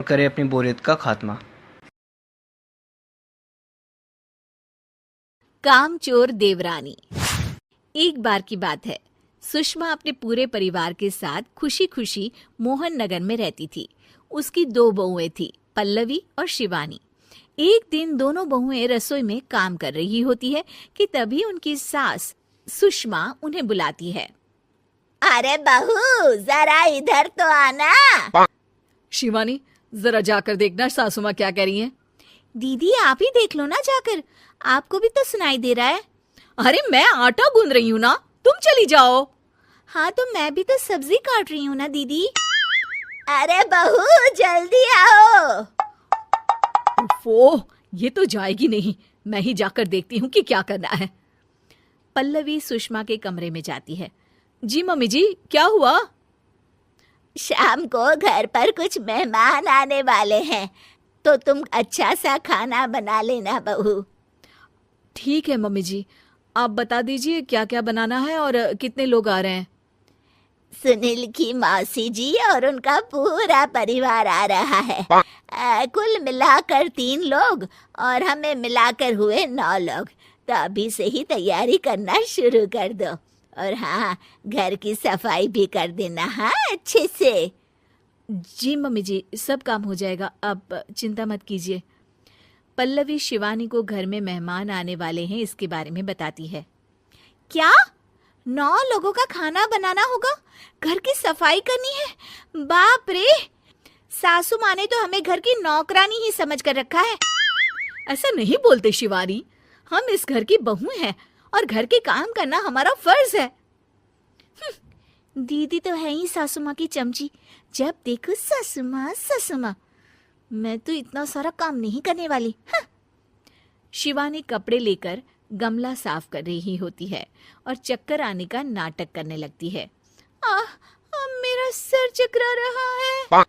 करे अपनी बोरियत का खात्मा। कामचोर देवरानी। एक बार की बात है, सुषमा अपने पूरे परिवार के साथ खुशी खुशी मोहन नगर में रहती थी। उसकी 2 बहुएं थी, पल्लवी और शिवानी। एक दिन दोनों बहुएं रसोई में काम कर रही होती है कि तभी उनकी सास सुषमा उन्हें बुलाती है। अरे बहू, जरा इधर तो आना। शिवानी, जरा जाकर देखना सासू माँ क्या कह रही हैं। दीदी आप ही देख लो ना जाकर, आपको भी तो सुनाई दे रहा है। अरे मैं आटा गूंद रही हूँ ना, तुम चली जाओ। हाँ तो मैं भी तो सब्जी काट रही हूँ ना दीदी। अरे बहू जल्दी आओ। ओफो, ये तो जाएगी नहीं। मैं ही जाकर देखती हूँ कि क्या करना है। पल्लवी सुषमा के कमरे में जाती है। जी मम्मी जी, क्या हुआ? शाम को घर पर कुछ मेहमान आने वाले हैं, तो तुम अच्छा सा खाना बना लेना बहू। ठीक है मम्मी जी, आप बता दीजिए क्या क्या बनाना है और कितने लोग आ रहे हैं। सुनील की मौसी जी और उनका पूरा परिवार आ रहा है। कुल मिलाकर 3 लोग और हमें मिलाकर हुए 9 लोग। तो अभी से ही तैयारी करना शुरू कर दो। और हाँ, घर की सफाई भी कर देना, हाँ अच्छे से। जी मम्मी जी, सब काम हो जाएगा, आप चिंता मत कीजिए। पल्लवी शिवानी को घर में मेहमान आने वाले हैं इसके बारे में बताती है। क्या 9 लोगों का खाना बनाना होगा, घर की सफाई करनी है? बाप रे, सासू माँ ने तो हमें घर की नौकरानी ही समझ कर रखा है। ऐसा नहीं बोलते शिवानी, हम इस घर की बहू हैं और घर के काम करना हमारा फर्ज है। दीदी तो है ही सासू माँ की चमची, जब देखो सासू माँ सासू माँ। मैं तो इतना सारा काम नहीं करने वाली। शिवानी कपड़े लेकर गमला साफ कर रही होती है और चक्कर आने का नाटक करने लगती है। मेरा सर चकरा रहा है।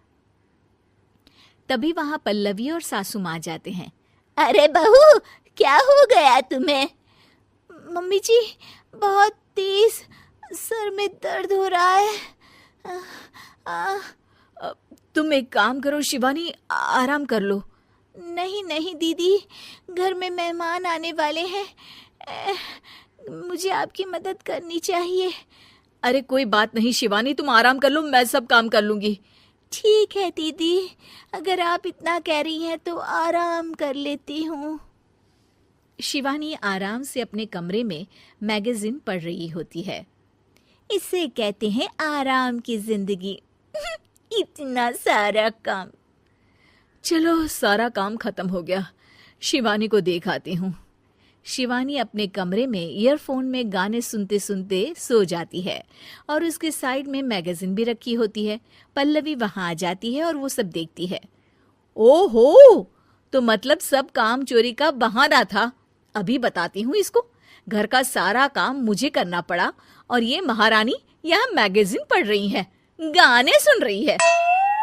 तभी वहां पल्लवी और सासू माँ जाते हैं। अरे बहू, क्या हो गया तुम्हें? मम्मी जी, बहुत तेज सर में दर्द हो रहा है। तुम एक काम करो शिवानी, आराम कर लो। नहीं नहीं दीदी, घर में मेहमान आने वाले हैं, मुझे आपकी मदद करनी चाहिए। अरे कोई बात नहीं शिवानी, तुम आराम कर लो, मैं सब काम कर लूंगी। ठीक है दीदी, अगर आप इतना कह रही हैं तो आराम कर लेती हूँ। शिवानी आराम से अपने कमरे में मैगजीन पढ़ रही होती है। इसे कहते हैं आराम की जिंदगी। इतना सारा काम। चलो सारा काम खत्म हो गया, शिवानी को देख आती हूँ। शिवानी अपने कमरे में ईयरफोन में गाने सुनते सुनते सो जाती है और उसके साइड में मैगजीन भी रखी होती है। पल्लवी वहां आ जाती है और वो सब देखती है। ओहो, तो मतलब सब काम चोरी का बहाना था। अभी बताती हूँ इसको। घर का सारा काम मुझे करना पड़ा और ये महारानी यहाँ मैगजीन पढ़ रही है, गाने सुन रही है।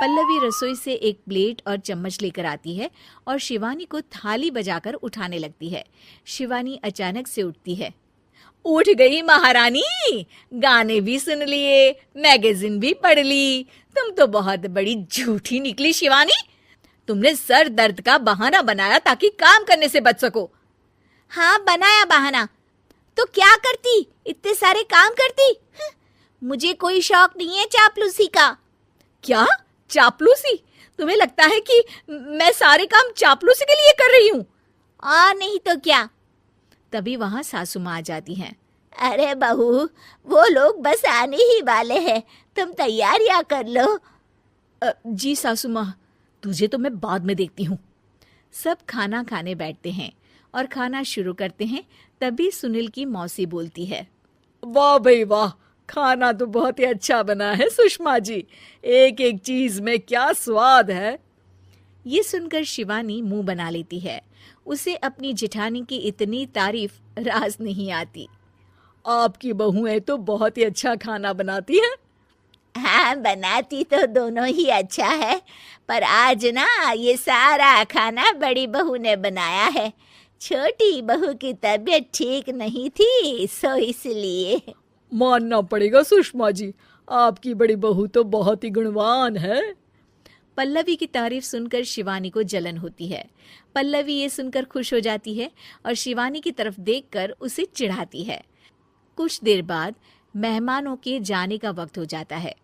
पल्लवी रसोई से एक प्लेट और चम्मच लेकर आती है और शिवानी को थाली बजाकर उठाने लगती है। शिवानी अचानक से उठती है। उठ गई महारानी, गाने भी सुन लिए, मैगजीन भी पढ़ ली। तुम तो बहुत बड़ी झूठी निकली शिवानी। तुमने सर दर्द का बहाना बनाया ताकि काम करने से बच सको। हाँ बनाया बहाना, तो क्या करती, इतने सारे काम करती। मुझे कोई शौक नहीं है चापलूसी का। क्या चापलूसी? तुम्हें लगता है कि मैं सारे काम चापलूसी के लिए कर रही हूँ? नहीं तो क्या। तभी वहां सासू माँ आ जाती हैं। अरे बहू, वो लोग बस आने ही वाले हैं, तुम तैयारियां कर लो। जी सासू माँ, तुझे तो मैं बाद में देखती हूँ। सब खाना खाने बैठते हैं और खाना शुरू करते हैं। तभी सुनील की मौसी बोलती है। वाह भाई वाह, खाना तो बहुत ही अच्छा बना है सुषमा जी, एक एक चीज में क्या स्वाद है। ये सुनकर शिवानी मुंह बना लेती है। उसे अपनी जेठानी की इतनी तारीफ रास नहीं आती। आपकी बहुएं तो बहुत ही अच्छा खाना बनाती हैं। हाँ बनाती तो दोनों ही अच्छा है, पर आज ना ये सारा खाना बड़ी बहू ने बनाया है। छोटी बहू की तबीयत ठीक नहीं थी, सो इसलिए। मानना पड़ेगा सुषमा जी, आपकी बड़ी बहू तो बहुत ही गुणवान है। पल्लवी की तारीफ सुनकर शिवानी को जलन होती है। पल्लवी ये सुनकर खुश हो जाती है और शिवानी की तरफ देखकर उसे चिढ़ाती है। कुछ देर बाद मेहमानों के जाने का वक्त हो जाता है।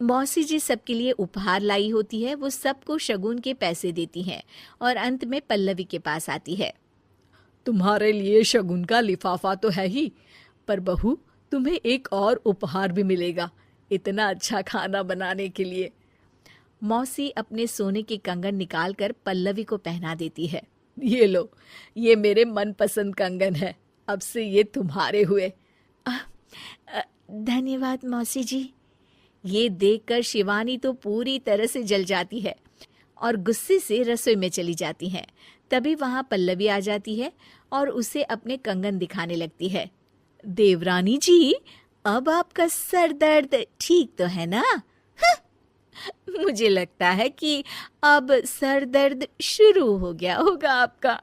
मौसी जी सबके लिए उपहार लाई होती है। वो सबको शगुन के पैसे देती हैं और अंत में पल्लवी के पास आती है। तुम्हारे लिए शगुन का लिफाफा तो है ही, पर बहू तुम्हें एक और उपहार भी मिलेगा इतना अच्छा खाना बनाने के लिए। मौसी अपने सोने के कंगन निकालकर पल्लवी को पहना देती है। ये लो, ये मेरे मनपसंद कंगन है, अब से ये तुम्हारे हुए। धन्यवाद मौसी जी। ये देखकर शिवानी तो पूरी तरह से जल जाती है और गुस्से से रसोई में चली जाती है। तभी वहां पल्लवी आ जाती है और उसे अपने कंगन दिखाने लगती है। देवरानी जी, अब आपका सर दर्द ठीक तो है ना? मुझे लगता है कि अब सर दर्द शुरू हो गया होगा आपका।